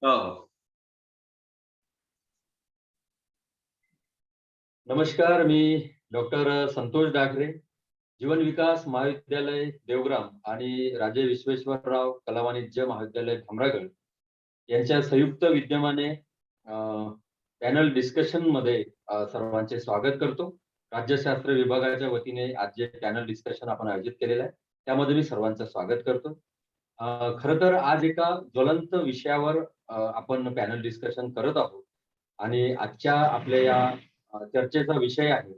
हो. नमस्कार, मी डॉक्टर संतोष डागरे, जीवन विकास महाविद्यालय देवग्राम आणि राजे विश्वेश्वरराव कला वाणिज्य महाविद्यालय भामरागड यांच्या संयुक्त विद्यमाने पॅनल डिस्कशनमध्ये सर्वांचे स्वागत करतो. राज्यशास्त्र विभागाच्या वतीने आज जे पॅनल डिस्कशन आपण आयोजित केलेलं आहे, त्यामध्ये मी सर्वांचं स्वागत करतो. खरं तर आज एका ज्वलंत विषयावर आपण पॅनल डिस्कशन करत आहोत आणि आजच्या आपल्या या चर्चेचा विषय आहे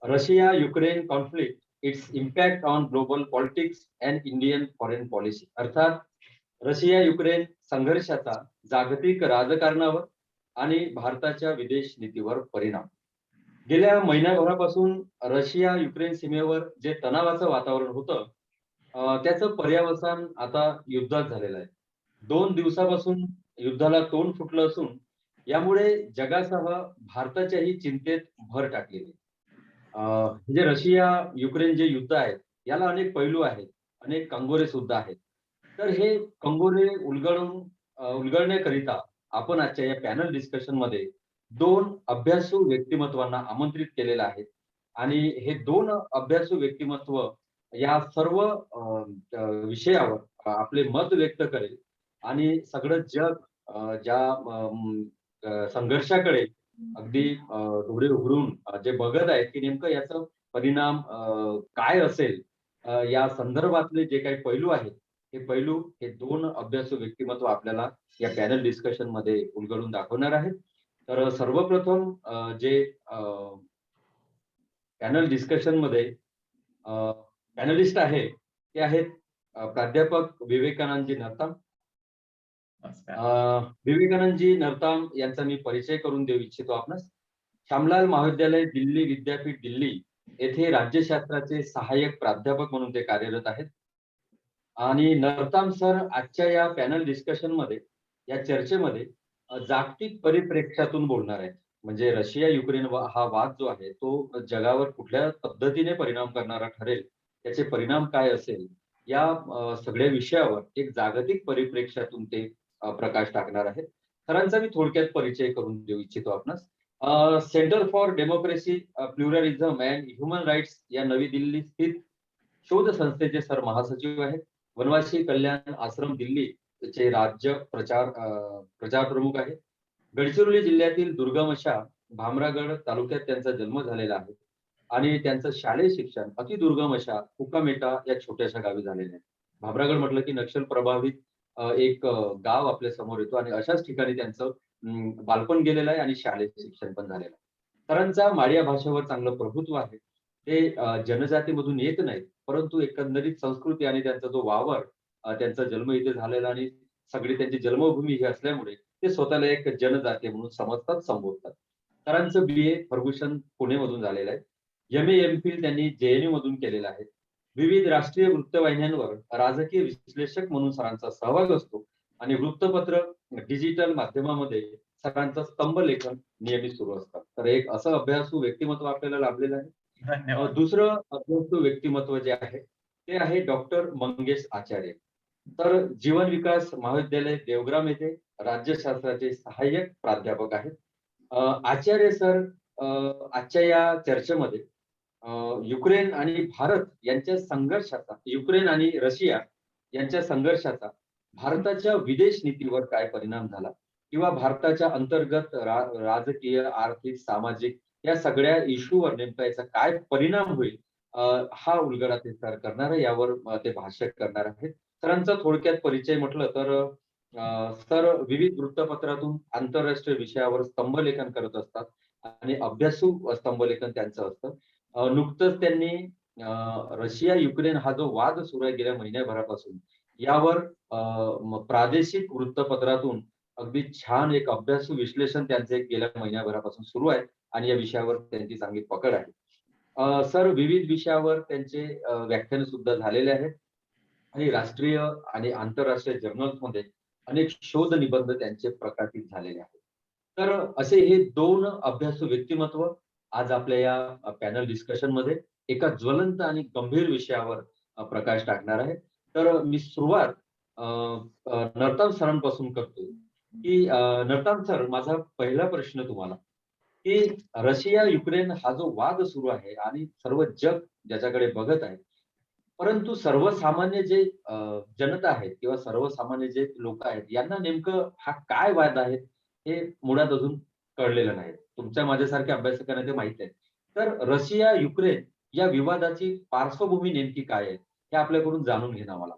Russia Ukraine conflict it's impact on global politics and Indian foreign policy. अर्थात रशिया युक्रेन संघर्षाचा जागतिक राजकारणावर आणि भारताच्या विदेश नीतीवर परिणाम. गेल्या महिन्याभरापासून रशिया युक्रेन सीमेवर जे तणावाचं वातावरण होतं, त्याचं पर्यावसान आता युद्धात झालेलं आहे. 2 दिवसापासून युद्धाला तोंड फुटलं असून यामुळे जगासह भारताच्याही चिंतेत भर टाकलेली आहे. म्हणजे रशिया युक्रेन जे युद्ध आहे, याला अनेक पैलू आहेत, अनेक कंगोरे सुद्धा आहेत. तर हे कंगोरे उलगडण्याकरिता आपण आजच्या या पॅनल डिस्कशनमध्ये 2 अभ्यासू व्यक्तिमत्वांना आमंत्रित केलेलं आहे आणि हे 2 अभ्यासू व्यक्तिमत्व या सर्व विषयावर आपले मत व्यक्त करेल आणि सगळं जग ज्या संघर्षाकडे अगदी डोळे उघडून जे बघत आहेत, की नेमकं याचा परिणाम काय असेल? या संदर्भातले जे काही पैलू आहेत, हे 2 अभ्यासू व्यक्तिमत्व आपल्याला या पॅनल डिस्कशनमध्ये उलगडून दाखवणार आहेत. तर सर्वप्रथम जे पॅनल डिस्कशनमध्ये पॅनलिस्ट आहे, ते आहेत प्राध्यापक विवेकानंदजी नरताम. नमस्कार. विवेकानंदजी नरताम यांचा मी परिचय करून देऊ इच्छितो आपणास. श्यामलाल महाविद्यालय दिल्ली विद्यापीठ दिल्ली येथे राज्यशास्त्राचे सहाय्यक प्राध्यापक म्हणून ते कार्यरत आहेत. आणि नरताम सर आजच्या या पॅनल डिस्कशनमध्ये, या चर्चेमध्ये जागतिक परिप्रेक्ष्यातून बोलणार आहेत. म्हणजे रशिया युक्रेन हा वाद जो आहे, तो जगावर कुठल्या पद्धतीने परिणाम करणारा ठरेल, त्याचे परिणाम काय असेल, या सगळ्या विषयावर एक जागतिक परिप्रेक्ष्यातून ते प्रकाश टाकणार आहेत. सरांचा मी थोडक्यात परिचय करून देऊ इच्छितो आपणास. Centre for democracy, pluralism and human rights या नवी दिल्ली स्थित शोध संस्थेचे सर महासचिव आहेत. वनवासी कल्याण आश्रम दिल्ली चे राज्य प्रचार प्रमुख आहेत. गडचिरोली जिल्ह्यातील दुर्गम अशा भामरागड तालुक्यात त्यांचा जन्म झालेला आहे आणि त्यांचं शालेय शिक्षण अतिदुर्गम अशा कुकामेटा या छोट्याशा गावी झालेलं आहे. भामरागड म्हटलं की नक्षल प्रभावित एक गाव आपल्या समोर येतो आणि अशाच ठिकाणी त्यांचं बालपण गेलेलं आहे आणि शालेय शिक्षण पण झालेलं आहे. सरांचा माडिया भाषेवर चांगलं प्रभुत्व आहे. ते जनजातीमधून येत नाहीत, परंतु एकंदरीत संस्कृती आणि त्यांचा जो वावर, त्यांचा जन्म इथे झालेला आणि सगळी त्यांची जन्मभूमी ही असल्यामुळे ते स्वतःला एक जनजाती म्हणून समजतात, संबोधतात. सरांचं बी.ए. फर्ग्युसन पुणेमधून झालेलं आहे. एम.ए. एम.फिल त्यांनी जे.एन.यू मधून केलेलं आहे. विविध राष्ट्रीय वृत्तवाहिन्यांवर राजकीय विश्लेषक म्हणून सरांचा सहभाग असतो आणि वृत्तपत्र, डिजिटल माध्यमामध्ये सरांचं स्तंभ लेखन नियमित सुरू असतात. तर एक असं अभ्यासू व्यक्तिमत्व आपल्याला लाभलेलं आहे. धन्यवाद. दुसरं अभ्यासू व्यक्तिमत्व जे आहे, ते आहे डॉक्टर मंगेश आचार्य. तर जीवन विकास महाविद्यालय देवग्राम येथे राज्यशास्त्राचे सहाय्यक प्राध्यापक आहेत. आचार्य सर आजच्या या चर्चेमध्ये युक्रेन आणि भारत यांच्या संघर्षाचा, युक्रेन आणि रशिया यांच्या संघर्षाचा भारताच्या विदेश नीतीवर काय परिणाम झाला किंवा भारताच्या अंतर्गत राजकीय, आर्थिक, सामाजिक या सगळ्या इश्यूवर नेमका याचा काय परिणाम होईल, हा उलगडा ते सर करणार आहे. यावर ते भाष्य करणार आहेत. सरांचा थोडक्यात परिचय म्हटलं तर सर विविध वृत्तपत्रातून आंतरराष्ट्रीय विषयावर स्तंभलेखन करत असतात आणि अभ्यासू स्तंभलेखन त्यांचं असतं. नुकतंच त्यांनी रशिया युक्रेन हा जो वाद सुरू आहे गेल्या महिन्याभरापासून, यावर प्रादेशिक वृत्तपत्रातून अगदी छान एक अभ्यासू विश्लेषण त्यांचं एक गेल्या महिन्याभरापासून सुरू आहे आणि या विषयावर त्यांची चांगली पकड आहे. सर विविध विषयावर त्यांचे व्याख्यान सुद्धा झालेले आहेत आणि राष्ट्रीय आणि आंतरराष्ट्रीय जर्नल्समध्ये अनेक शोध निबंध त्यांचे प्रकाशित झालेले आहेत. तर असे हे 2 अभ्यासू व्यक्तिमत्व आज आपल्या या पॅनल डिस्कशन मध्ये एका ज्वलंत आणि गंभीर विषयावर प्रकाश टाकणार आहे. तर मी सुरुवात नरताम सरांपासून करतो. की नर्तान सर, माझा पहिला प्रश्न तुम्हाला, की रशिया युक्रेन हा जो वाद सुरू आहे आणि सर्व जग ज्याच्याकडे बघत आहे. परंतु सर्वसामान्य जे जनता आहेत किंवा सर्वसामान्य जे लोकं आहेत, यांना नेमकं हा काय वाद आहे, हे मुळात अजून कळलेलं नाही. तुमच्या माझ्यासारख्या अभ्यासकांना ते माहीत आहे. तर रशिया-युक्रेन या विवादाची पार्श्वभूमी नेमकी काय आहे? हे आपल्याकडून जाणून घेणं मला.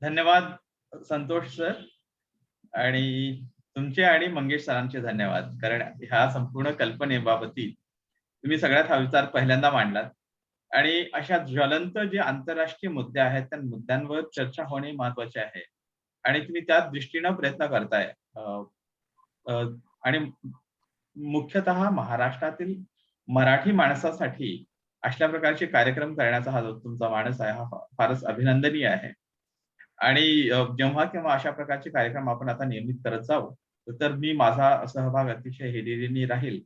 धन्यवाद संतोष सर आणि तुमचे आणि मंगेश सरांचे धन्यवाद. कारण ह्या संपूर्ण कल्पनेबाबतीत तुम्ही सगळ्यात हा विचार पहिल्यांदा मांडलात आणि अशा ज्वलंत जे आंतरराष्ट्रीय मुद्दे आहेत त्या मुद्द्यांवर चर्चा होणे महत्वाचे आहे आणि तुम्ही त्या दृष्टीनं प्रयत्न करताय. अ, आणि मुख्यतः महाराष्ट्रातील मराठी माणसासाठी अशा प्रकारचे कार्यक्रम करण्याचा हा जो तुमचा मानस आहे, हा फारच अभिनंदनीय आहे. आणि जेव्हा केव्हा अशा प्रकारचे कार्यक्रम आपण आता नियमित करत जाऊ, तर मी माझा सहभाग अतिशय हिरिरीने राहील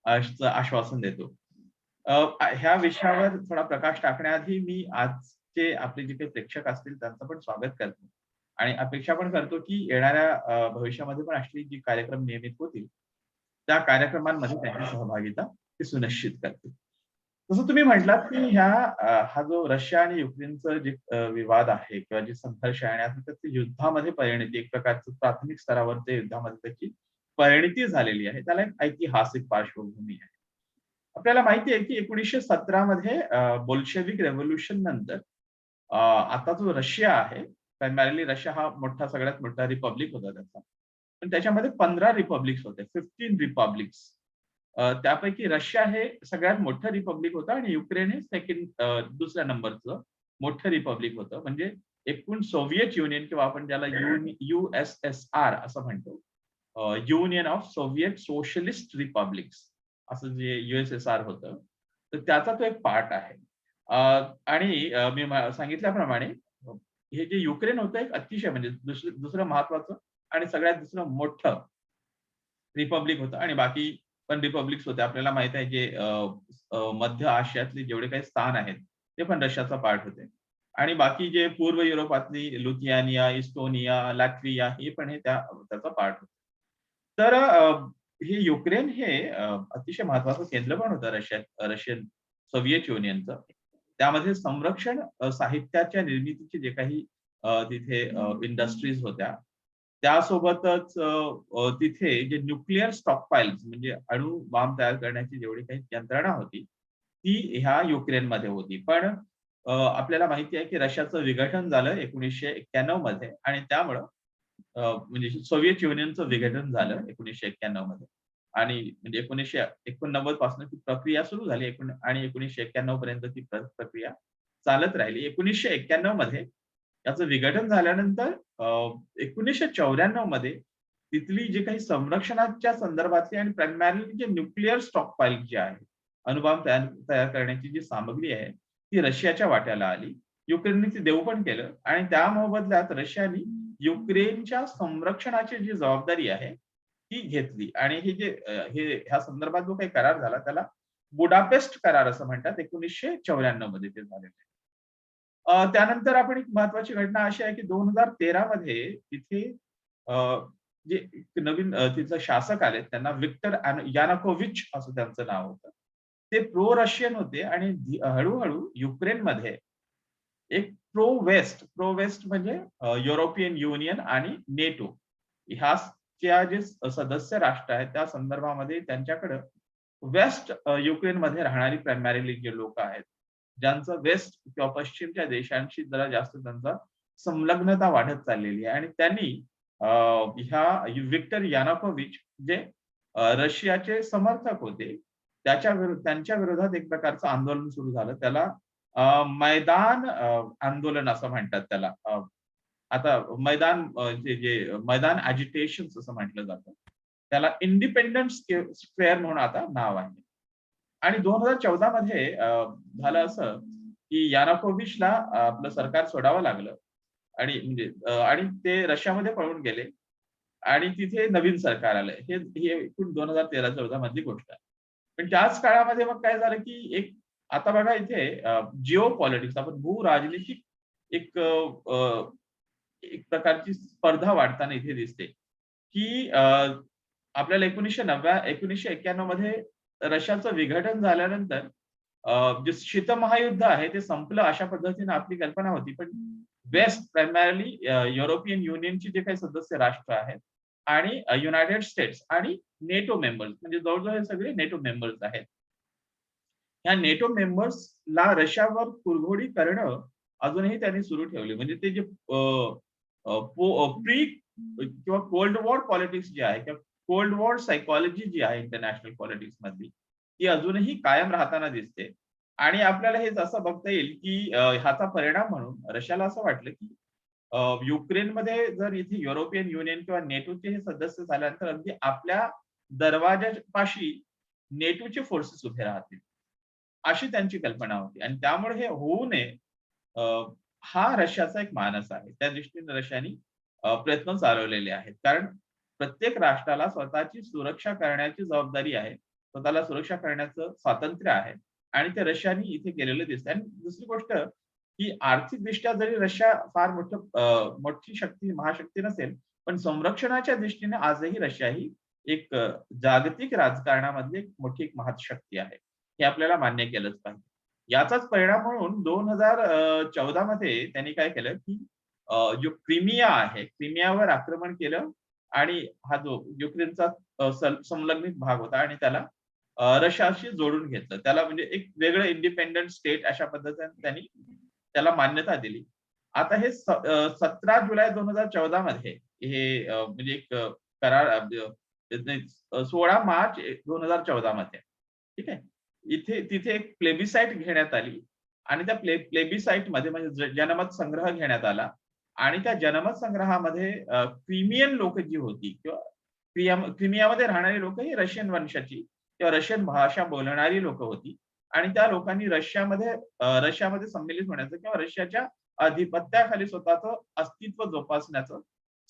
असं आश्वासन देतो. ह्या विषयावर थोडा प्रकाश टाकण्याआधी मी आजचे आपले जे काही प्रेक्षक असतील त्यांचं पण स्वागत करतो आणि अपेक्षा पण करतो की येणाऱ्या भविष्यामध्ये पण अशी जी कार्यक्रम नियमित होतील, त्या कार्यक्रमांमध्ये त्यांची सहभागिता ते सुनिश्चित करतील. जसं तुम्ही म्हटलात की हा जो रशिया आणि युक्रेनचं जे विवाद आहे किंवा जे संघर्ष आहे आणि आता त्याची युद्धामध्ये परिणती एक प्रकारचं प्राथमिक स्तरावर ते युद्धामध्ये त्याची परिणती झालेली आहे. त्याला एक ऐतिहासिक पार्श्वभूमी आहे. आपल्याला माहिती आहे की 1917 मध्ये बोल्शेविक रेव्होल्यूशन नंतर आता जो रशिया आहे, प्रायमरीली रशिया हा सगळ्यात मोठा रिपब्लिक होता त्याचा. पण त्याच्यामध्ये 15 रिपब्लिक्स होते, 15 रिपब्लिक्स. त्यापैकी रशिया हे सगळ्यात मोठं रिपब्लिक होतं आणि युक्रेन हे दुसऱ्या नंबरचं मोठं रिपब्लिक होतं. म्हणजे एकूण सोव्हिएट युनियन किंवा आपण ज्याला USSR असं म्हणतो. Union of Soviet socialist republics असं जे USSR होतं, तर त्याचा तो एक पार्ट आहे. आणि मी सांगितल्याप्रमाणे हे जे युक्रेन होतं एक अतिशय म्हणजे दुसरं महत्वाचं आणि सगळ्यात दुसरं मोठं रिपब्लिक होतं आणि बाकी पण रिपब्लिक्स होते. आपल्याला माहित आहे जे मध्य आशियातले जेवढे काही स्थान आहेत, ते पण रशियाचा पार्ट होते. आणि बाकी जे पूर्व युरोपातली लुथियानिया, इस्टोनिया, लॅटव्हिया हे पण त्याचा पार्ट होते. तर हे युक्रेन हे अतिशय महत्वाचं केंद्र पण होतं रशियन सोव्हिएट युनियनचं. त्यामध्ये संरक्षण साहित्याच्या निर्मितीचे जे काही तिथे इंडस्ट्रीज होत्या, त्यासोबतच तिथे जे न्यूक्लिअर स्टॉकपाइल्स म्हणजे अणु बॉम्ब तयार करण्याची जेवढी काही यंत्रणा होती, ती ह्या युक्रेनमध्ये होती. पण आपल्याला माहिती आहे की रशियाचं विघटन झालं 1991 मध्ये आणि त्यामुळं म्हणजे सोव्हिएट युनियनचं विघटन झालं 1991 मध्ये आणि म्हणजे 1989 पासून ती प्रक्रिया सुरू झाली आणि 1991 पर्यंत ती प्रक्रिया चालत राहिली. 1991 मध्ये त्याचं विघटन झाल्यानंतर 1994 मध्ये तिथली जी काही संरक्षणाच्या संदर्भातली आणि प्रायमरीली जे न्यूक्लिअर स्टॉकपाइल जे आहे, अणुबॉम्ब तयार करण्याची जी सामग्री आहे, ती रशियाच्या वाट्याला आली. युक्रेनने ती देऊ पण केलं आणि त्या मोबदल्यात रशियाने युक्रेनच्या संरक्षणाची जी जबाबदारी आहे, ती घेतली आणि ह्या संदर्भात जो काही करार झाला त्याला बुडापेस्ट करार असं म्हणतात. 1994 मध्ये ते झालेलं आहे. त्यानंतर आपण एक महत्वाची घटना अशी आहे की 2013 मध्ये तिथे अ, जे एक नवीन तिथं शासक आले त्यांना विक्टर यानुकोव्हिच असं त्यांचं नाव होतं. ते प्रो रशियन होते आणि हळू-हळू युक्रेनमध्ये एक प्रो वेस्ट म्हणजे युरोपियन युनियन आणि नेटो ह्याच्या जे सदस्य राष्ट्र आहेत त्या संदर्भामध्ये त्यांच्याकडे वेस्ट युक्रेनमध्ये राहणारी प्रायमरीली जे लोक आहेत, ज्यांचं वेस्ट किंवा पश्चिमच्या देशांशी जरा जास्त त्यांचा संलग्नता वाढत चाललेली आहे आणि त्यांनी ह्या विक्टर यानुकोव्हिच जे रशियाचे समर्थक होते, त्यांच्या विरोधात एक प्रकारचं आंदोलन सुरू झालं. त्याला मैदान आंदोलन असं म्हणतात त्याला. आता मैदान अजिटेशन असं म्हटलं जातं. त्याला इंडिपेंडन्स स्क्वेअर म्हणून आता नाव आहे. आणि 2014 मध्ये झालं असं, की यानुकोव्हिचला आपलं सरकार सोडावं लागलं आणि ते रशियामध्ये पळून गेले आणि तिथे नवीन सरकार आलं. ही एकूण 2013-14 मधली गोष्ट आहे. पण त्याच काळामध्ये मग काय झालं, की आता बघा इथे जिओ पॉलिटिक्स आपण भूराजनीतिक एक एक प्रकारची स्पर्धा वाढताना इथे दिसते, की आपल्याला 1991 मध्ये रशियाचं विघटन झाल्यानंतर जे शीतमहायुद्ध आहे ते संपलं अशा पद्धतीने आपली कल्पना होती. पण वेस्ट प्रायमरली युरोपियन युनियनची जे काही सदस्य राष्ट्र आहेत आणि युनायटेड स्टेट्स आणि नेटो मेंबर्स म्हणजे जवळजवळ हे सगळे नेटो मेंबर्स आहेत. ह्या नेटो मेंबर्सला रशियावर कुरघोडी करणं अजूनही त्यांनी सुरू ठेवली. म्हणजे ते जे प्री किंवा कोल्ड वॉर पॉलिटिक्स जी आहे किंवा कोल्ड वॉर सायकॉलॉजी जी आहे इंटरनॅशनल पॉलिटिक्स मधली, ती अजूनही कायम राहताना दिसते. आणि आपल्याला हे असं बघता येईल, की ह्याचा परिणाम म्हणून रशियाला असं वाटलं, की युक्रेनमध्ये जर इथे युरोपियन युनियन किंवा नेटोचे हे सदस्य झाल्यानंतर अगदी आपल्या दरवाजापाशी नेटोचे फोर्सेस उभे राहतील, अशी त्यांची कल्पना होती. आणि त्यामुळे हे होऊ नये, अ, हा रशियाचा एक मानस आहे. त्या दृष्टीने रशियाने प्रयत्न चालवलेले आहेत. कारण प्रत्येक राष्ट्राला स्वतःची सुरक्षा करण्याची जबाबदारी आहे. स्वतःला सुरक्षा करण्याचं स्वातंत्र्य आहे आणि ते रशियाने इथे केलेलं दिसतं. आणि दुसरी गोष्ट, की आर्थिकदृष्ट्या जरी रशिया फार मोठी शक्ती, महाशक्ती नसेल, पण संरक्षणाच्या दृष्टीने आजही रशिया ही एक जागतिक राजकारणामधली एक मोठी एक महाशक्ती आहे. हे आपल्याला मान्य केलंच पाहिजे. याचाच परिणाम म्हणून 2014 मध्ये त्यांनी काय केलं, की जो क्रिमिया आहे, क्रिमियावर आक्रमण केलं आणि हा जो युक्रेनचा संलग्नित भाग होता आणि त्याला रशियाशी जोडून घेतलं. त्याला म्हणजे एक वेगळं इंडिपेंडंट स्टेट अशा पद्धतीने त्यांनी त्याला मान्यता दिली. आता हे 17 जुलै 2014 मध्ये हे म्हणजे एक करार 16 मार्च 2014 मध्ये, ठीक आहे. तिथे एक प्लेबिसाइट घेण्यात आली आणि त्या प्लेबिसाइट मध्ये म्हणजे जनमत संग्रह घेण्यात आला आणि त्या जनमत संग्रहामध्ये क्रिमियन लोक जी होती किंवा क्रिमियामध्ये राहणारी लोक ही रशियन वंशाची किंवा रशियन भाषा बोलणारी लोक होती आणि त्या लोकांनी रशियामध्ये सम्मिलित होण्याचं किंवा रशियाच्या आधिपत्याखाली स्वतःचं अस्तित्व जोपासण्याचं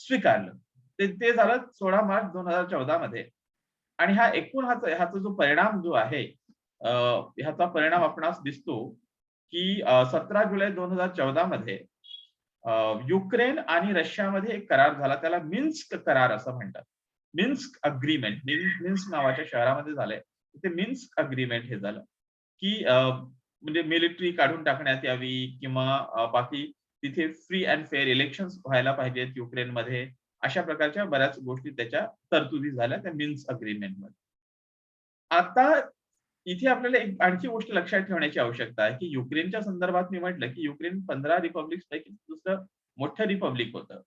स्वीकारलं. ते झालं 16 मार्च 2014 मध्ये. आणि हा एकूण ह्याचा जो परिणाम जो आहे, ह्याचा परिणाम आपणास दिसतो, की 17 जुलै 2014 मध्ये युक्रेन आणि रशियामध्ये एक करार झाला. त्याला मिन्स्क करार असं म्हणतात. मिन्स्क अग्रीमेंट, मिन्स्क नावाच्या शहरामध्ये झालंय. तिथे मिन्स्क अग्रीमेंट हे झालं, की म्हणजे मिलिटरी काढून टाकण्यात यावी किंवा बाकी तिथे फ्री अँड फेअर इलेक्शन्स व्हायला पाहिजेत युक्रेनमध्ये. अशा प्रकारच्या बऱ्याच गोष्टी त्याच्या तरतुदी झाल्या त्या मिन्स्क अग्रीमेंटमध्ये. आता इथे आपल्याला एक आणखी गोष्ट लक्षात ठेवण्याची आवश्यकता आहे, की युक्रेनच्या संदर्भात मी म्हटलं, की युक्रेन 15 रिपब्लिक्स पैकी दुसरं मोठं रिपब्लिक होतं.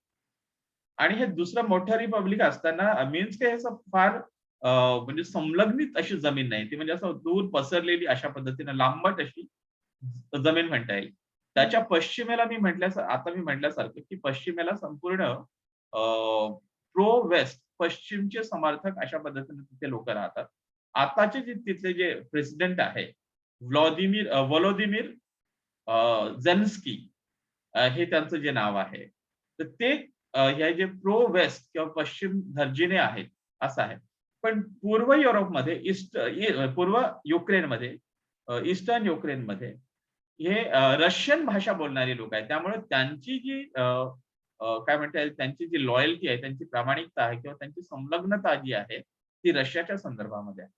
आणि हे दुसरं मोठं रिपब्लिक असताना मिन्स्क हे असं फार म्हणजे संलग्नित अशी जमीन नाही. ती म्हणजे असं दूर पसरलेली अशा पद्धतीने लांबट अशी जमीन म्हणता येईल. त्याच्या पश्चिमेला आता मी म्हटल्यासारखं, की पश्चिमेला संपूर्ण प्रो वेस्ट, पश्चिमचे समर्थक अशा पद्धतीने तिथे लोक राहतात. आताचे जे तिथले जे प्रेसिडेंट आहे व्लादिमीर झेलेन्स्की, हे त्यांचं जे नाव आहे. तर ते हे जे प्रो वेस्ट किंवा पश्चिम दर्जिने आहेत असं आहे. पण पूर्व युरोपमध्ये पूर्व युक्रेनमध्ये, ईस्टर्न युक्रेनमध्ये हे रशियन भाषा बोलणारी लोक आहेत. त्यामुळे त्यांची जी काय म्हणता येईल, त्यांची जी लॉयल्टी आहे, त्यांची प्रामाणिकता आहे किंवा त्यांची संलग्नता जी आहे ती रशियाच्या संदर्भामध्ये आहे.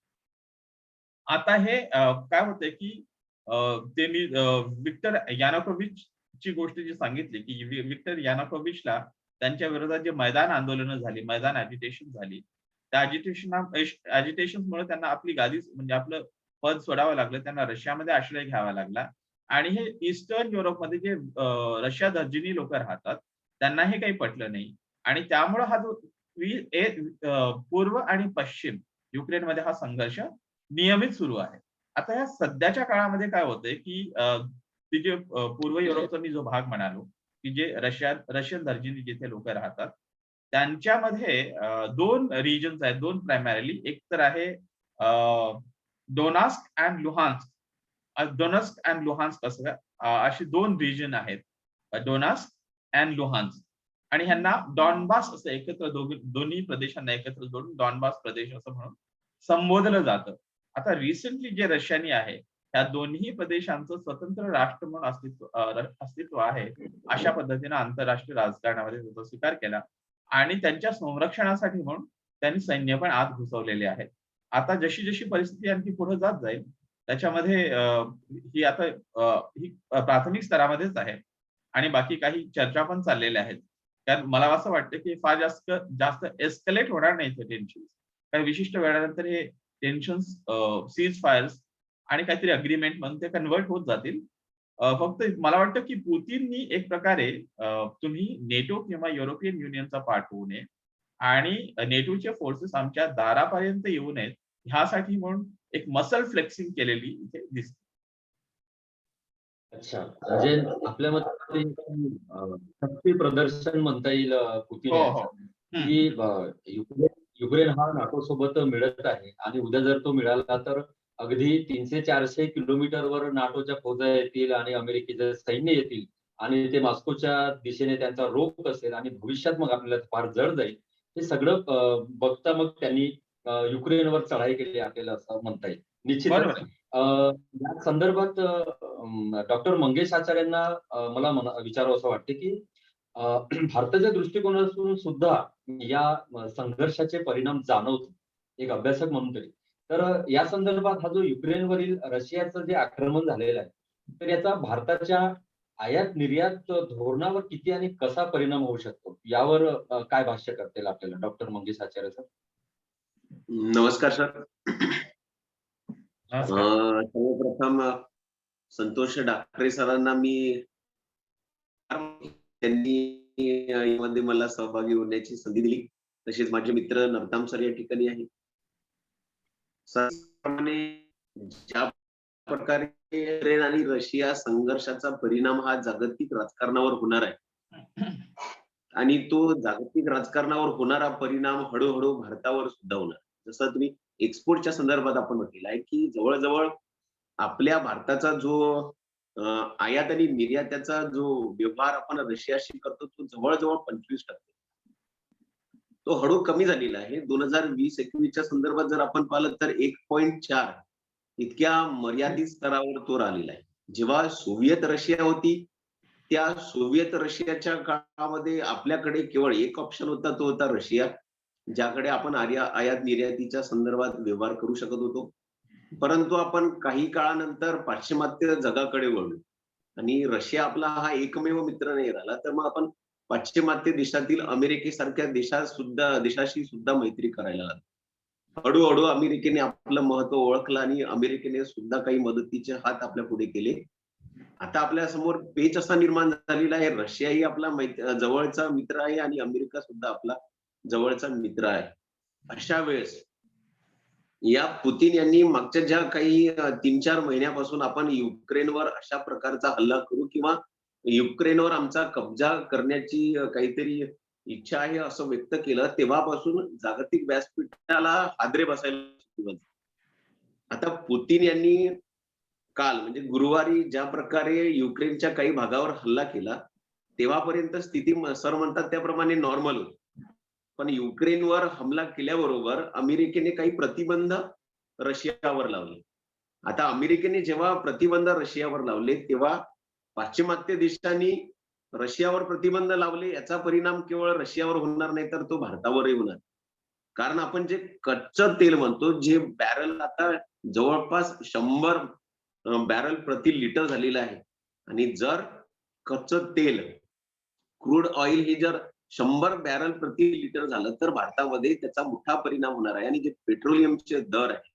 आता हे काय होतंय, की ते मी विक्टर यानुकोव्हिच ची गोष्ट जी सांगितली, की विक्टर यानुकोव्हिचला त्यांच्या विरोधात जे मैदान आंदोलनं झाली, मैदान अजिटेशन झाली. त्या अजिटेशनमुळे त्यांना आपली गादी म्हणजे आपलं पद सोडावं लागलं. त्यांना रशियामध्ये आश्रय घ्यावा लागला आणि हे ईस्टर्न युरोपमध्ये जे रशिया दर्जिनी लोक राहतात, त्यांना हे काही पटलं नाही आणि त्यामुळे हा जो पूर्व आणि पश्चिम युक्रेनमध्ये हा संघर्ष नियमित सुरू आहे. आता या सध्याच्या काळामध्ये काय होतंय, की ती जे पूर्व युरोपचा मी जो भाग म्हणालो, की जे रशियन दर्जिनी जिथे लोक राहतात, त्यांच्यामध्ये 2 रिजन्स आहेत, 2 प्रायमरीली. एक तर आहे Donetsk and Luhansk. Donetsk and Luhansk असं अशी 2 रिजन आहेत. डोनास्क अँड लुहान्स्क आणि ह्यांना डॉनबास असं एकत्र दोन्ही प्रदेशांना एकत्र जोडून डॉनबास प्रदेश असं म्हणून संबोधलं जातं. आता रिसेंटली जे रशियानी आहे ह्या दोन्ही प्रदेशांचं स्वतंत्र राष्ट्र म्हणून अस्तित्व आहे, अशा पद्धतीने आंतरराष्ट्रीय राजकारणामध्ये त्याचा स्वीकार केला आणि त्यांच्या संरक्षणासाठी म्हणून त्यांनी सैन्य पण आत घुसवलेले आहे. आता जशी जशी परिस्थिती आणखी पुढे जात जाईल त्याच्यामध्ये ही प्राथमिक स्तरामध्येच आहे आणि बाकी काही चर्चा पण चाललेल्या आहेत. कारण मला असं वाटतं की फार जास्त एस्केलेट होणार नाही ते टेन्शन. काही विशिष्ट वेळानंतर हे टेन्शन्स सीज फायर्स आणि काहीतरी अग्रीमेंट म्हणून ते कन्वर्ट होत जातील. फक्त मला वाटतं की पुतीननी एक प्रकारे तुम्ही नेटो किंवा युरोपियन युनियनचा पार्ट होऊ नये आणि नेटोचे फोर्सेस आमच्या दारापर्यंत येऊ नयेत ह्यासाठी म्हणून एक मसल फ्लेक्सिंग केलेली इथे दिसते. अच्छा, म्हणजे आपल्या मते शक्ती प्रदर्शन म्हणता येईल पुतीन हो, हो. यांचं, की युक्रेन हा नाटो सोबत मिळत आहे आणि उद्या जर तो मिळाला तर अगदी 300-400 किलोमीटरवर नाटोच्या फौजा येतील आणि अमेरिकेचे सैन्य येतील आणि ते मॉस्कोच्या दिशेने त्यांचा रोख असेल आणि भविष्यात मग आपल्याला फार जड जाईल. हे सगळं बघता मग त्यांनी युक्रेनवर चढाई केली आपल्याला असं म्हणता येईल. निश्चितच बरोबर आहे. या संदर्भात डॉक्टर मंगेश आचार्यांना मला विचारावं असं वाटतं, की भारताच्या दृष्टिकोनातून सुद्धा या संघर्षाचे परिणाम जाणवतो, एक अभ्यासक म्हणून तरी. तर या संदर्भात हा जो युक्रेनवरील रशियाचं जे आक्रमण झालेलं आहे, तर याचा भारताच्या आयात-निर्यात धोरणावर किती आणि कसा परिणाम होऊ शकतो? यावर काय भाष्य करता येईल आपल्याला डॉक्टर मंगेश आचार्य सर? नमस्कार सर. नमस्कार. सर्वप्रथम संतोष डाकरे सरांना मी त्यांनी यामध्ये मला सहभागी होण्याची संधी दिली. तसेच माझे मित्र नरताम सर या ठिकाणी आहे. ज्या प्रकारे युक्रेन आणि रशिया संघर्षाचा परिणाम हा जागतिक राजकारणावर होणार आहे आणि तो जागतिक राजकारणावर होणारा परिणाम हळूहळू भारतावर सुद्धा होणार. जसं तुम्ही एक्सपोर्टच्या संदर्भात आपण म्हटलेलं आहे की जवळजवळ आपल्या भारताचा जो आयात आणि निर्याताचा जो व्यवहार आपण रशियाशी करतो तो जवळजवळ 25%. तो हळू कमी झालेला आहे. 2020-21च्या संदर्भात जर आपण पाहिलं तर 1.4 इतक्या मर्यादित स्तरावर तो राहिलेला आहे. जेव्हा सोव्हिएत रशिया होती त्या सोव्हिएत रशियाच्या काळामध्ये आपल्याकडे केवळ एक ऑप्शन होता, तो होता रशिया, ज्याकडे आपण आयात निर्यातीच्या संदर्भात व्यवहार करू शकत होतो. परंतु आपण काही काळानंतर पाश्चिमात्य जगाकडे वळलो आणि रशिया आपला हा एकमेव मित्र नाही राहिला, तर मग आपण पाश्चिमात्य देशातील अमेरिकेसारख्या देशाशी सुद्धा मैत्री करायला लागलो. हळूहळू अमेरिकेने आपलं महत्व ओळखलं आणि अमेरिकेने सुद्धा काही मदतीचे हात आपल्या पुढे केले. आता आपल्या समोर पेच असा निर्माण झालेला आहे, रशियाही आपला जवळचा मित्र आहे आणि अमेरिका सुद्धा आपला जवळचा मित्र आहे. अशा वेळेस या पुतीन यांनी मागच्या ज्या काही 3-4 महिन्यापासून आपण युक्रेनवर अशा प्रकारचा हल्ला करू किंवा युक्रेनवर आमचा कब्जा करण्याची काहीतरी इच्छा आहे असं व्यक्त केलं, तेव्हापासून जागतिक व्यासपीठाला हादरे बसायला सुरुवात झाली. आता पुतीन यांनी काल म्हणजे गुरुवारी ज्या प्रकारे युक्रेनच्या काही भागावर हल्ला केला, तेव्हापर्यंत स्थिती सर म्हणतात त्याप्रमाणे नॉर्मल होती. पण युक्रेनवर हमला केल्याबरोबर अमेरिकेने काही प्रतिबंध रशियावर लावले. आता अमेरिकेने जेव्हा प्रतिबंध रशियावर लावले तेव्हा पाश्चिमात्य देशांनी रशियावर प्रतिबंध लावले, याचा परिणाम केवळ रशियावर होणार नाही तर तो भारतावरही होणार. कारण आपण जे कच्चं तेल म्हणतो, जे बॅरल आता जवळपास 100 बॅरल प्रति लिटर झालेलं आहे आणि जर कच्चं तेल क्रूड ऑइल हे जर 100 बॅरल प्रति लिटर झालं तर भारतामध्ये त्याचा मोठा परिणाम होणार आहे. आणि जे पेट्रोलियमचे दर आहे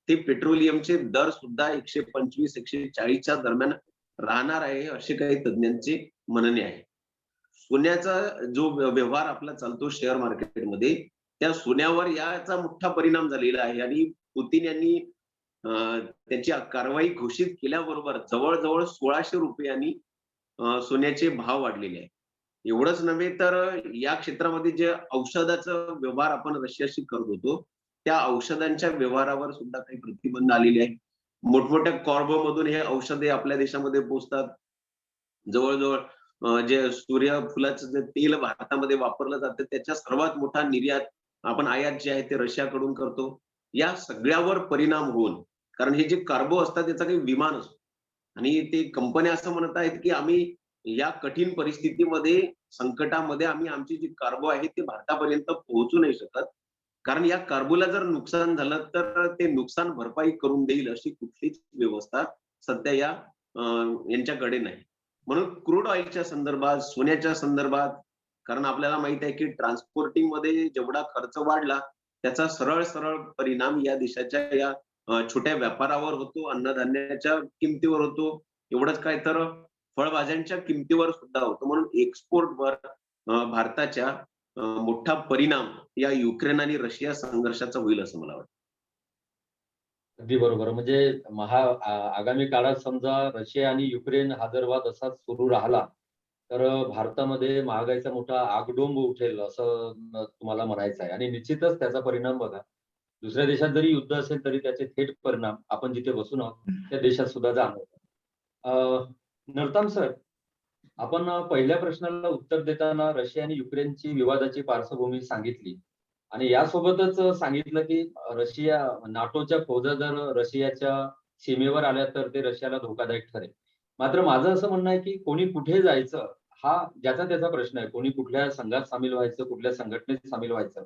ते पेट्रोलियमचे दर सुद्धा 125-140च्या दरम्यान राहणार आहे असे काही तज्ञांचे म्हणणे आहे. सोन्याचा जो व्यवहार आपला चालतो शेअर मार्केटमध्ये, त्या सोन्यावर याचा मोठा परिणाम झालेला आहे आणि पुतीन यांनी त्याची कारवाई घोषित केल्याबरोबर जवळजवळ 1600 रुपयांनी सोन्याचे भाव वाढलेले आहेत. एवढंच नव्हे तर या क्षेत्रामध्ये जे औषधाचा व्यवहार आपण रशियाशी करत होतो, त्या औषधांच्या व्यवहारावर सुद्धा काही प्रतिबंध आलेले आहेत. मोठमोठ्या कॉर्बोमधून हे औषधे आपल्या देशामध्ये पोहोचतात. जवळजवळ जे सूर्यफुलाचं जे तेल भारतामध्ये वापरलं जातं त्याच्या सर्वात मोठा निर्यात आपण आयात जे आहे ते रशियाकडून करतो. या सगळ्यावर परिणाम होऊन कारण हे जे कार्गो असतात त्याचा काही विमान असतो आणि ते कंपन्या असं म्हणत आहेत की आम्ही या कठीण परिस्थितीमध्ये, संकटामध्ये आम्ही आमची जी कार्गो आहे ते भारतापर्यंत पोहोचू नाही शकत. कारण या कार्गोला जर नुकसान झालं तर ते नुकसान भरपाई करून देईल अशी कुठलीच व्यवस्था सध्या यांच्याकडे नाही. म्हणून क्रूड ऑइलच्या संदर्भात, सोन्याच्या संदर्भात, कारण आपल्याला माहित आहे की ट्रान्सपोर्टिंग मध्ये जेवढा खर्च वाढला त्याचा सरळ सरळ परिणाम या देशाच्या या छोट्या व्यापारावर होतो, अन्नधान्याच्या किमतीवर होतो, एवढंच काय तर फळभाज्यांच्या किमतीवर सुद्धा होतो. म्हणून एक्सपोर्टवर भारताच्या मोठा परिणाम या युक्रेन आणि रशिया संघर्षाचा होईल असं मला वाटतं. अगदी बरोबर. म्हणजे आगामी काळात समजा रशिया आणि युक्रेन हा जर वाद असाच सुरू राहिला, तर भारतामध्ये महागाईचा मोठा आगडोंब उठेल असं तुम्हाला म्हणायचं आहे आणि निश्चितच त्याचा परिणाम बघा, दुसऱ्या देशात जरी युद्ध असेल तरी त्याचे थेट परिणाम आपण जिथे बसून आहोत त्या देशात सुद्धा जाणवतात. नरताम सर, आपण पहिल्या प्रश्नाला उत्तर देताना रशिया आणि युक्रेनची विवादाची पार्श्वभूमी सांगितली आणि यासोबतच सांगितलं की रशिया नाटोच्या फौजा जर रशियाच्या सीमेवर आल्या तर ते रशियाला धोकादायक ठरेल. मात्र माझं असं म्हणणं आहे की कोणी कुठे जायचं हा ज्याचा त्याचा प्रश्न आहे. कोणी कुठल्या संघात सामील व्हायचं, कुठल्या संघटनेत सामील व्हायचं.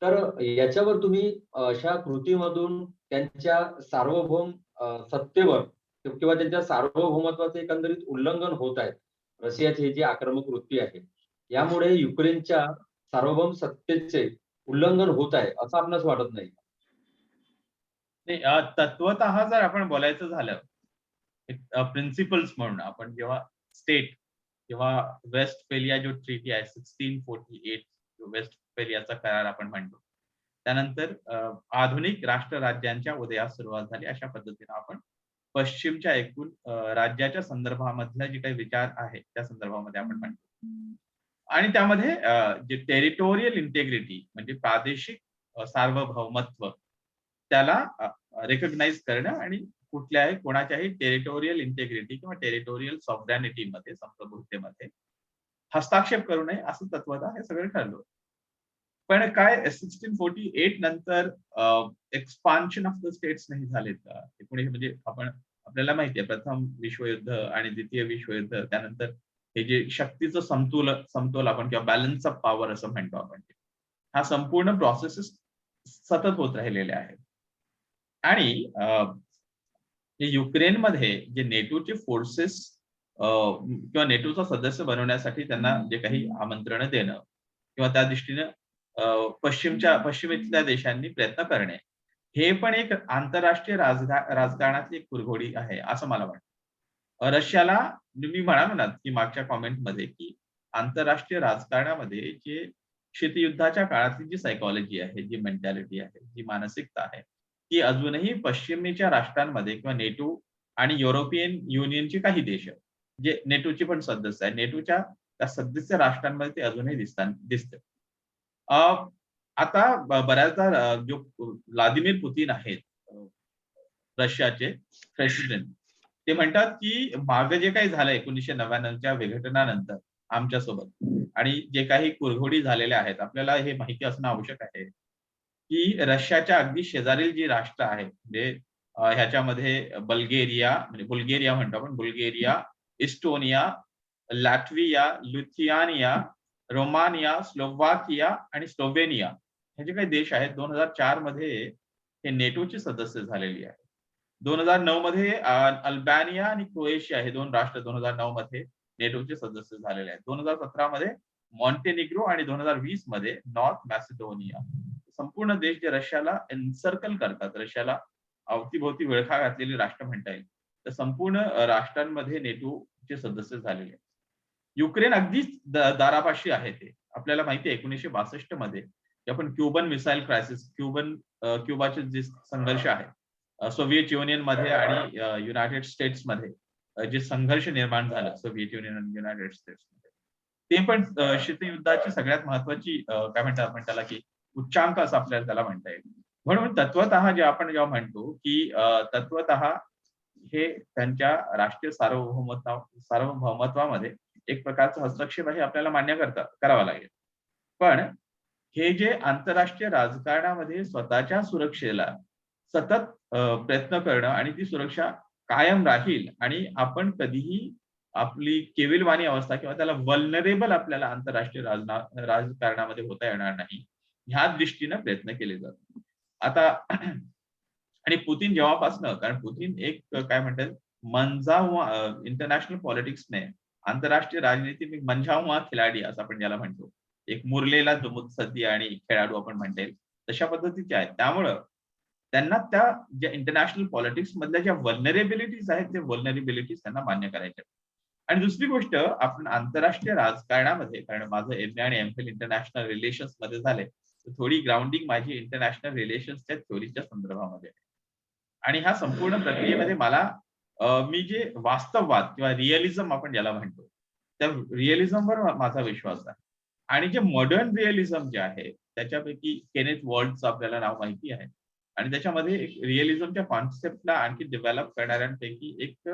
तर याच्यावर तुम्ही अशा कृतीमधून त्यांच्या सार्वभौम सत्तेवर किंवा त्यांच्या सार्वभौमत्वाचं एकंदरीत उल्लंघन होत आहे. रशियाची ही जी आक्रमक वृत्ती आहे, यामुळे युक्रेनच्या सार्वभौम सत्तेचे उल्लंघन होत आहे, असं आपणास वाटत नाही का? नाही, तत्वतः जर आपण बोलायचं झालं, प्रिन्सिपल्स म्हणून आपण जेव्हा स्टेट किंवा वेस्टफेलिया जो ट्रीटी आहे 1648 वेस्टफेलियाचा करार आपण म्हणतो. त्यानंतर आधुनिक राष्ट्र राज्यांच्या उदयास सुरुवात झाली. अशा पद्धतीने आपण पश्चिमच्या एकूण राज्याच्या संदर्भामधले जे काही विचार आहे त्या संदर्भामध्ये आपण म्हणतो. आणि त्यामध्ये जे टेरिटोरियल इंटेग्रिटी म्हणजे प्रादेशिक सार्वभौमत्व त्याला रेकग्नाइज करणं आणि कुठल्याही कोणाच्याही टेरिटोरियल इंटेग्रिटी किंवा टेरिटोरियल सॉव्हरॅनिटी मध्ये, संप्रभुतेमध्ये हस्तक्षेप करू नये असं तत्वतः हे सगळं ठरलं. पण काय 1648 नंतर एक्सपान्शन ऑफ द स्टेट्स नाही झालेत का? म्हणजे आपल्याला माहिती आहे प्रथम विश्वयुद्ध आणि द्वितीय विश्वयुद्ध त्यानंतर हे जे शक्तीचं समतोल आपण किंवा बॅलन्स ऑफ पॉवर असं म्हणतो आपण, हा संपूर्ण प्रोसेसेस सतत होत राहिलेले आहेत. आणि युक्रेनमध्ये जे नेटोचे फोर्सेस किंवा नेटोचा सदस्य बनवण्यासाठी त्यांना जे काही आमंत्रण देणं किंवा त्या दृष्टीनं पश्चिमेतल्या देशांनी प्रयत्न करणे, हे पण एक आंतरराष्ट्रीय राजकारणातली एक कुरघोडी आहे असं मला वाटतं. रशियाला मी म्हणालो ना की मागच्या कॉमेंटमध्ये की आंतरराष्ट्रीय राजकारणामध्ये जे शीतयुद्धाच्या काळातली जी सायकॉलॉजी आहे, जी मेंटॅलिटी आहे, जी मानसिकता आहे, ती अजूनही पश्चिमेच्या राष्ट्रांमध्ये किंवा नेटो आणि युरोपियन युनियनचे काही देश जे नेटोचे पण सदस्य आहेत, नेटोच्या त्या सदस्य राष्ट्रांमध्ये ते अजूनही दिसते. आता बऱ्याचदा जो व्लादिमीर पुतीन आहेत रशियाचे प्रेसिडेंट, ते म्हणतात की मागे जे काही झालं 1999च्या विघटनानंतर आमच्यासोबत आणि जे काही कुरघोडी झालेल्या आहेत, आपल्याला हे माहिती असणं आवश्यक आहे की रशियाच्या अगदी शेजारील जी राष्ट्र आहेत म्हणजे ह्याच्यामध्ये बुल्गेरिया म्हणतो आपण, Bulgaria, Estonia, Latvia, लुथियानिया, Romania, Slovakia आणि स्लोव्हेनिया हे जे काही देश आहेत 2004 मध्ये हे नेटोचे सदस्य झालेली आहेत. 2009 मध्ये अल्बानिया आणि क्रोएशिया हे दोन राष्ट्र 2009 मध्ये नेटोचे सदस्य झालेले आहेत. 2017 मध्ये मॉन्टेनिग्रो आणि 2020 मध्ये नॉर्थ मॅसिडोनिया, संपूर्ण देश जे रशियाला एन्सर्कल करतात, रशियाला अवतीभोवती विळखा घातलेली राष्ट्र म्हणता येईल, तर संपूर्ण राष्ट्रांमध्ये नेटोचे सदस्य झालेले आहेत. युक्रेन अगदीच दारापाशी आहे. ते आपल्याला माहिती आहे 1962 मध्ये आपण क्युबन मिसाईल क्रायसिस, क्युबाचे जे संघर्ष आहे सोव्हिएत युनियन मध्ये आणि युनायटेड स्टेट्स मध्ये जे संघर्ष निर्माण झालं सोव्हिएत युनियन आणि युनायटेड स्टेट्स मध्ये, ते पण शीतयुद्धाची सगळ्यात महत्वाची काय म्हणतात आपण त्याला की उच्चांक असं आपल्याला त्याला म्हणता येईल. म्हणून तत्वतः जे आपण जेव्हा म्हणतो की तत्वतः हे त्यांच्या राष्ट्रीय सार्वभौमत्वामध्ये एक प्रकारचा हस्तक्षेप आहे, आपल्याला मान्य करावा लागेल. पण हे जे आंतरराष्ट्रीय राजकारणामध्ये स्वतःच्या सुरक्षेला सतत प्रयत्न करणं आणि ती सुरक्षा कायम राहील आणि आपण कधीही आपली केविलवाणी अवस्था किंवा त्याला वल्नरेबल आपल्याला आंतरराष्ट्रीय राजकारणामध्ये होता येणार नाही, ह्या दृष्टीने प्रयत्न केले जातात. आता आणि पुतीन जेव्हापासनं, कारण पुतीन एक काय म्हणतात मंझाहुआ इंटरनॅशनल पॉलिटिक्सने आंतरराष्ट्रीय राजनीती में मंझाहुआ खिलाडी असं आपण ज्याला म्हणतो, एक मुरलेला मुत्सद्दी आणि खेळाडू आपण म्हणता येईल तशा पद्धतीचे आहेत. त्यामुळं त्यांना त्या ज्या इंटरनॅशनल पॉलिटिक्स मधल्या ज्या वल्नरेबिलिटीज आहेत ते वल्नरेबिलिटीज त्यांना मान्य करायचे. आणि दुसरी गोष्ट, आपण आंतरराष्ट्रीय राजकारणामध्ये, कारण माझं MA आणि MPhil इंटरनॅशनल रिलेशन्स मध्ये झाले, तर थोडी ग्राउंडिंग माझी इंटरनॅशनल रिलेशन्सच्या थ्योरीच्या संदर्भामध्ये आहे. आणि ह्या संपूर्ण प्रक्रियेमध्ये मला मी जे वास्तववाद किंवा रिअलिझम आपण ज्याला म्हणतो, त्या रिअलिझमवर माझा विश्वास आहे. आणि जे मॉडर्न रिअलिझम जे आहे त्याच्यापैकी केनेथ वॉल्टचं आपल्याला नाव माहिती आहे, आणि त्याच्यामध्ये एक रिअलिझमच्या कॉन्सेप्टला आणखी डेव्हलप करणाऱ्यांपैकी एक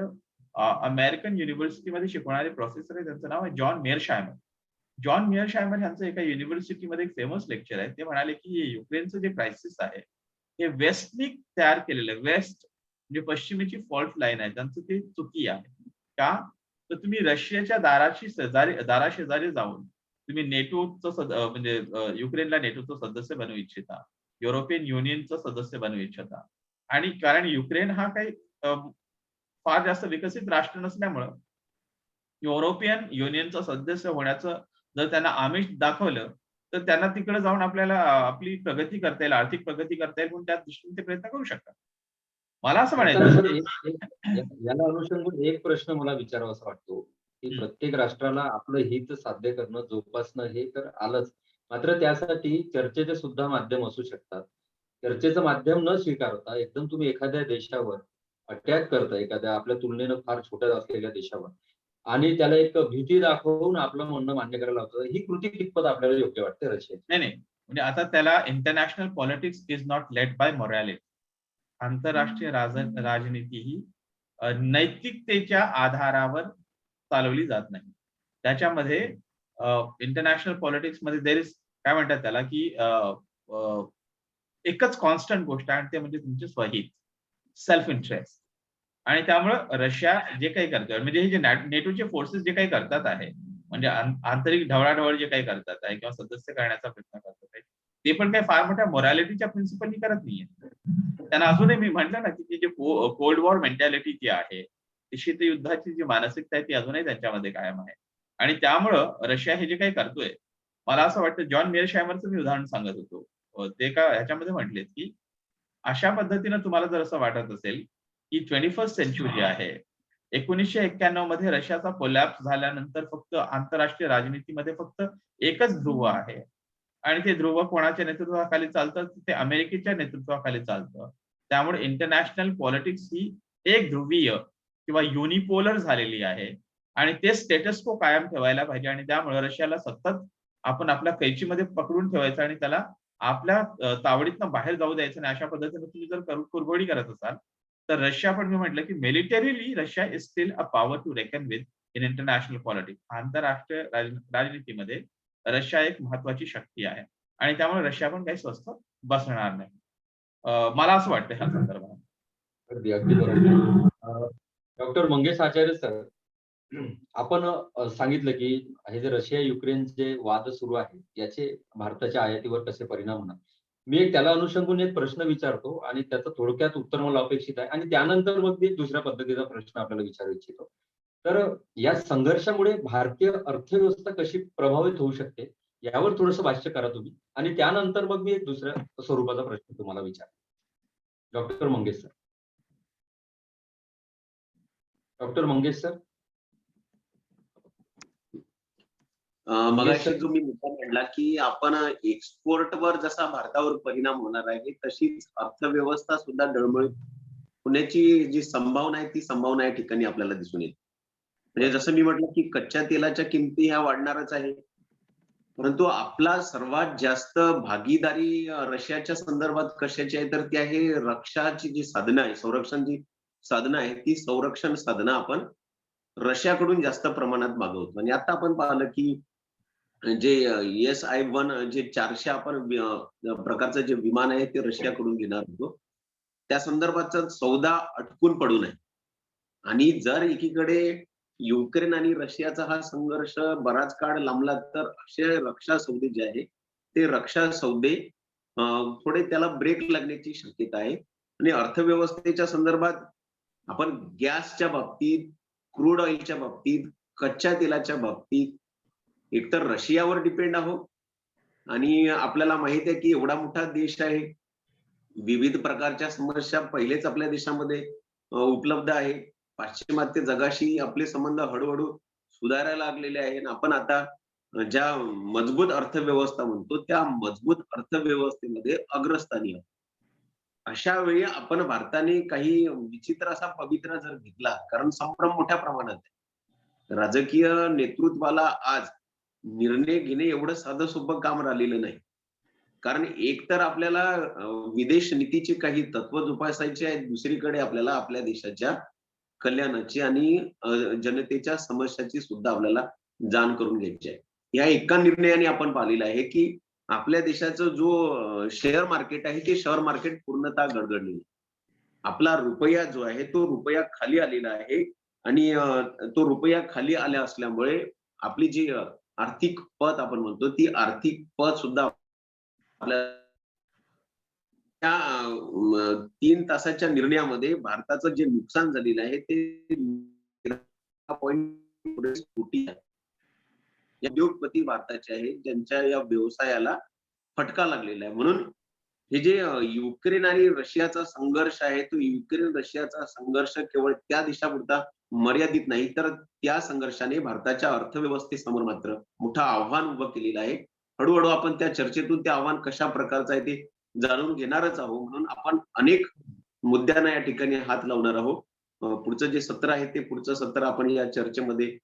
अमेरिकन युनिव्हर्सिटीमध्ये शिकवणारे प्रोफेसर आहे, त्यांचं नाव आहे जॉन मेअरशायमर. जॉन मेअरशायमर यांचं एका युनिव्हर्सिटीमध्ये एक फेमस लेक्चर आहे. ते म्हणाले की युक्रेनचं जे क्रायसिस आहे हे वेस्टनी तयार केलेलं, वेस्ट म्हणजे पश्चिमेची फॉल्ट लाईन आहे, त्यांचं ते चुकी आहे. का? तर तुम्ही रशियाच्या दाराशेजारी जाऊन तुम्ही नेटोचं म्हणजे युक्रेनला नेटोचं सदस्य बनवू इच्छिता, युरोपियन युनियनचं सदस्य बनवू इच्छिता. आणि कारण युक्रेन हा काही फार जास्त विकसित राष्ट्र नसल्यामुळं युरोपियन युनियनचं सदस्य होण्याचं जर त्यांना आमिष दाखवलं तर त्यांना तिकडे जाऊन आपल्याला आपली प्रगती करता येईल, आर्थिक प्रगती करता येईल, म्हणून त्या दृष्टीने ते प्रयत्न करू शकतात. मला असं म्हणायचं याला अनुषंगून एक प्रश्न मला विचारावासा वाटतो की प्रत्येक राष्ट्राला आपलं हित साध्य करणं, जोपासणं हे तर आलंच, मात्र त्यासाठी चर्चेचे सुद्धा माध्यम असू शकतात. चर्चेचं माध्यम न स्वीकारता एकदम तुम्ही एखाद्या देशावर अटॅक करता, एखाद्या आपल्या तुलनेनं फार छोट्या असलेल्या देशावर, आणि त्याला एक भीती दाखवून आपलं म्हणणं मान्य करायला लावतं, ही कृती कितपत आपल्याला योग्य वाटते रशियाची? नाही नाही, म्हणजे आता त्याला international politics is not led by morality. आंतरराष्ट्रीय राजनीती ही नैतिकतेच्या आधारावर चालवली जात नाही. त्याच्यामध्ये इंटरनॅशनल पॉलिटिक्स मध्ये देर इज काय म्हणतात त्याला की एकच कॉन्स्टंट गोष्ट आहे, आणि ते म्हणजे तुमचे स्वहित, सेल्फ इंटरेस्ट. आणि त्यामुळं रशिया जे काही करतोय, म्हणजे हे जे नेटोचे फोर्सेस जे काही करतात आहे, म्हणजे आंतरिक ढवळाढवळ जे काही करतात आहे किंवा सदस्य करण्याचा प्रयत्न करतात आहे, ते पण काही फार मोठ्या मोरॅलिटीच्या प्रिन्सिपलनी करत नाहीये. त्यांना अजूनही मी म्हटलं ना की जे कोल्ड वॉर मेंटॅलिटी जी आहे, ती शीतयुद्धाची जी मानसिकता आहे ती अजूनही त्यांच्यामध्ये कायम आहे. आणि त्यामुळं रशिया हे जे काही करतोय, मला असं वाटतं, जॉन मेअरशायमरचं मी उदाहरण सांगत होतो, ते का ह्याच्यामध्ये म्हटलेत की अशा पद्धतीनं तुम्हाला जर असं वाटत असेल की 21st सेंचुरी जी आहे, 1991 मध्ये रशियाचा कोलॅप्स झाल्यानंतर फक्त आंतरराष्ट्रीय राजनीतीमध्ये फक्त एकच ध्रुव आहे, आणि ते ध्रुव कोणाच्या नेतृत्वाखाली चालतं? ते अमेरिकेच्या नेतृत्वाखाली चालतं. त्यामुळे इंटरनॅशनल पॉलिटिक्स ही एक ध्रुवीय किंवा युनिपोलर झालेली आहे, आणि ते स्टेटस को कायम ठेवायला पाहिजे. आणि त्यामुळे रशियाला सतत आपण आपल्या कैचीमध्ये पकडून ठेवायचं आणि त्याला आपल्या तावडीतनं बाहेर जाऊ द्यायचं नाही. अशा पद्धतीने तुम्ही जर कुरघोडी करत असाल तर रशिया, पण मी म्हटलं की militarily Russia is still a power to reckon with in international politics. आंतरराष्ट्रीय राजनीतीमध्ये रशिया एक महत्वाची शक्ती आहे, आणि त्यामुळे रशिया पण काही स्वस्त बसणार नाही. मला असं वाटतं ह्या संदर्भात. अगदी अगदी बरोबर. डॉक्टर मंगेश आचार्य सर, आपण सांगितलं की हे जे रशिया युक्रेनचे वाद सुरू आहेत याचे भारताच्या आयातीवर कसे परिणाम होणार. मी एक त्याला अनुषंगून एक प्रश्न विचारतो आणि त्याचं थोडक्यात उत्तर मला अपेक्षित आहे, आणि त्यानंतर मग मी दुसऱ्या पद्धतीचा प्रश्न आपल्याला विचारू इच्छितो. तर या संघर्षामुळे भारतीय अर्थव्यवस्था कशी प्रभावित होऊ शकते यावर थोडंसं भाष्य करा तुम्ही, आणि त्यानंतर मग मी एक दुसऱ्या स्वरूपाचा प्रश्न तुम्हाला विचार. Doctor Mangesh sir. Doctor Mangesh sir. मगाशी जो मी मुद्दा मांडला की आपण एक्सपोर्टवर जसा भारतावर परिणाम होणार आहे, तशीच अर्थव्यवस्था सुद्धा डळमळीत होण्याची जी संभावना आहे ती संभावना या ठिकाणी आपल्याला दिसून येते. म्हणजे जसं मी म्हटलं की कच्च्या तेलाच्या किमती ह्या वाढणारच आहे, परंतु आपला सर्वात जास्त भागीदारी रशियाच्या संदर्भात कशाची आहे, तर ती आहे रक्षाची जी साधनं आहे, संरक्षणची साधनं आहे, ती संरक्षण साधनं आपण रशियाकडून जास्त प्रमाणात मागवतो. आणि आता आपण पाहिलं की जे SI-1 जे 400 आपण प्रकारचं जे विमान आहे ते रशियाकडून घेणार होतो, त्या संदर्भातचा सौदा अटकून पडू नये. आणि जर एकीकडे युक्रेन आणि रशियाचा हा संघर्ष बराच काळ लांबला तर असे रक्षा सौदे जे आहे ते रक्षा सौदे थोडे त्याला ब्रेक लागण्याची शक्यता आहे. आणि अर्थव्यवस्थेच्या संदर्भात आपण गॅसच्या बाबतीत, क्रूड ऑइलच्या बाबतीत, कच्च्या तेलाच्या बाबतीत एकतर रशियावर डिपेंड आहोत आणि आपल्याला माहित आहे की एवढा मोठा देश आहे. विविध प्रकारच्या समस्या पहिलेच आपल्या देशामध्ये उपलब्ध आहे. पाश्चिमात्य जगाशी आपले संबंध हळूहळू सुधारायला लागलेले आहे आणि आपण आता ज्या मजबूत अर्थव्यवस्था म्हणतो त्या मजबूत अर्थव्यवस्थेमध्ये अग्रस्थानी आहोत. अशा वेळी आपण भारताने काही विचित्र असा पवित्रा जर घेतला, कारण संभ्रम मोठ्या प्रमाणात आहे. राजकीय नेतृत्वाला आज निर्णय घेणे एवढं साधं सोपं काम राहिलेलं नाही. कारण एक तर आपल्याला विदेश नीतीची काही तत्व जोपासायची आहेत, दुसरीकडे आपल्याला आपल्या देशाच्या कल्याणाची आणि जनतेच्या समस्याची सुद्धा आपल्याला जाण करून घ्यायची आहे. या एका निर्णयाने आपण पाहिलेलं आहे की आपल्या देशाचं जो शेअर मार्केट आहे ते शेअर मार्केट पूर्णतः गडगडलेलं आहे. आपला रुपया जो आहे तो रुपया खाली आलेला आहे आणि तो रुपया खाली आल्या असल्यामुळे आपली जी आर्थिक पत आपण म्हणतो ती आर्थिक पत सुद्धा आपल्या त्या 3 तासाच्या निर्णयामध्ये भारताचं जे नुकसान झालेलं आहे ते कोटी आहे. या उद्योगपती भारताचे आहेत ज्यांच्या या व्यवसायाला फटका लागलेला आहे. म्हणून हे जे युक्रेन आणि रशियाचा संघर्ष आहे तो युक्रेन रशियाचा संघर्ष केवळ त्या देशापुरता मर्यादित नाही तर त्या संघर्षाने भारताच्या अर्थव्यवस्थेसमोर मात्र मोठं आव्हान उभं केलेलं आहे. हळूहळू आपण त्या चर्चेतून ते आव्हान कशा प्रकारचं आहे ते जाणून घेणारच आहोत. म्हणून आपण अनेक मुद्द्यांना या ठिकाणी हात लावणार आहोत. पुढचं जे सत्र आहे ते पुढचं सत्र आपण या चर्चेमध्ये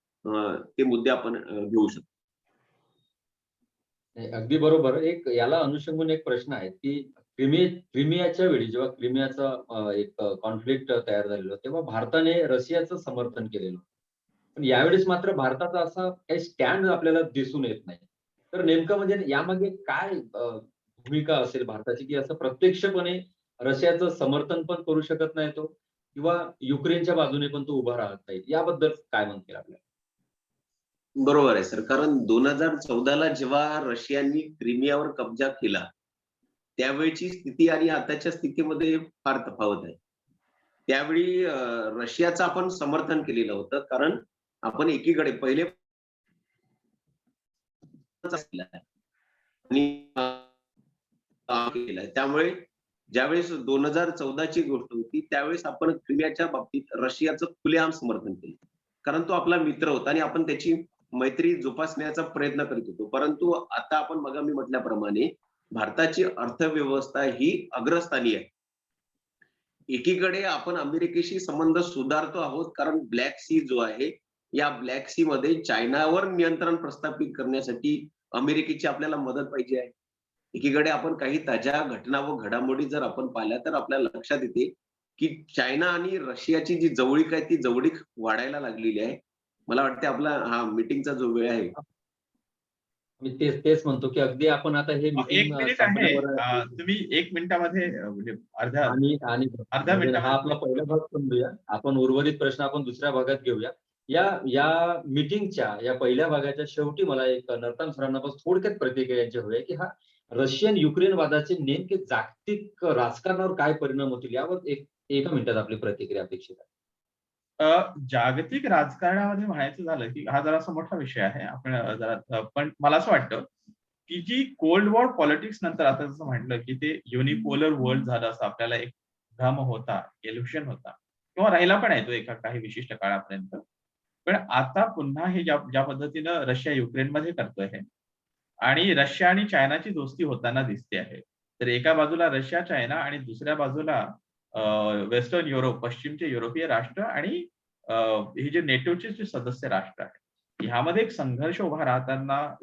ते मुद्दे आपण घेऊ शकतो. अगदी बरोबर. एक याला अनुषंगून एक प्रश्न आहे, की क्रिमियाच्या वेळी जेव्हा क्रिमियाचा एक कॉन्फ्लिक्ट तयार झालेलं तेव्हा भारताने रशियाचं समर्थन केलेलं. पण यावेळेस मात्र भारताचा असा काही स्टँड आपल्याला दिसून येत नाही. तर नेमकं म्हणजे यामागे काय भूमिका असेल भारताची, की असं प्रत्यक्षपणे रशियाचं समर्थन पण करू शकत नाही तो किंवा युक्रेनच्या बाजूने पण तो उभा राहत नाही. याबद्दल काय म्हणतील आपल्याला? बरोबर आहे सर. कारण 2014ला जेव्हा रशियाने क्रिमियावर कब्जा केला, त्यावेळची स्थिती आणि आताच्या स्थितीमध्ये फार तफावत आहे. त्यावेळी रशियाचं आपण समर्थन केलेलं होतं. कारण आपण एकीकडे पहिले आणि केलाय. त्यामुळे ज्यावेळेस 2014ची गोष्ट होती, त्यावेळेस आपण क्रिमियाच्या बाबतीत रशियाचं खुलेआम समर्थन केलं. कारण तो आपला मित्र होता आणि आपण त्याची मैत्री जोपासण्याचा प्रयत्न करीत होतो. परंतु आता आपण मग मी म्हटल्याप्रमाणे भारताची अर्थव्यवस्था ही अग्रस्थानी आहे. एकीकडे आपण अमेरिकेशी संबंध सुधारतो आहोत कारण ब्लॅक सी जो आहे, या ब्लॅक सी मध्ये चायनावर नियंत्रण प्रस्थापित करण्यासाठी अमेरिकेची आपल्याला मदत पाहिजे आहे. एकीकडे आपण काही ताज्या घटना व घडामोडी जर आपण पाहिल्या तर आपल्याला लक्षात येते की चायना आणि रशियाची जी जवळीक आहे ती जवळीक वाढायला लागलेली आहे. मला वाटते आपला हा मीटिंगचा जो वेळ आहे मी तेच म्हणतो, की अगदी आपण आता हे 1 मीटिंग मिनिट आहे. संपल्यावर तुम्ही 1 मिनिटामध्ये म्हणजे अर्ध्या आणि अर्ध्या म्हणजे हा आपला मिनिटामध्ये पहिला भाग समजूया. आपण उर्वरित प्रश्न आपण दुसऱ्या भागात घेऊया. या या मीटिंगच्या या पहिल्या भागाच्या शेवटी मला एक नर्तन सरांना बस थोडक्यात प्रतिक्रिया यांची हवी आहे, की हा रशियन युक्रेन वादाचे नेमके जागतिक राजकारणावर काय परिणाम होतील यावर एका मिनिटात आपली प्रतिक्रिया अपेक्षित आहे. जागतिक राजकारणामध्ये म्हणायचं झालं की हा जरासा मोठा विषय आहे. आपण पण मला असं वाटतं की जी कोल्ड वॉर पॉलिटिक्स नंतर आता जसं म्हटलं की ते युनिपोलर वर्ल्ड झालं असं आपल्याला एक भ्रम होता, इल्युशन होता किंवा राहिला पण आहे तो एका काही विशिष्ट काळापर्यंत. पण आता पुन्हा हे ज्या पद्धतीनं रशिया युक्रेनमध्ये करतोय हे आणि रशिया आणि चायनाची दोस्ती होताना दिसते आहे. तर एका बाजूला रशिया, चायना आणि दुसऱ्या बाजूला वेस्टर्न युरोप, पश्चिमचे युरोपीय राष्ट्र आणि हे जे नेटोचे जे सदस्य राष्ट्र आहेत. ह्यामध्ये एक संघर्ष उभा राहताना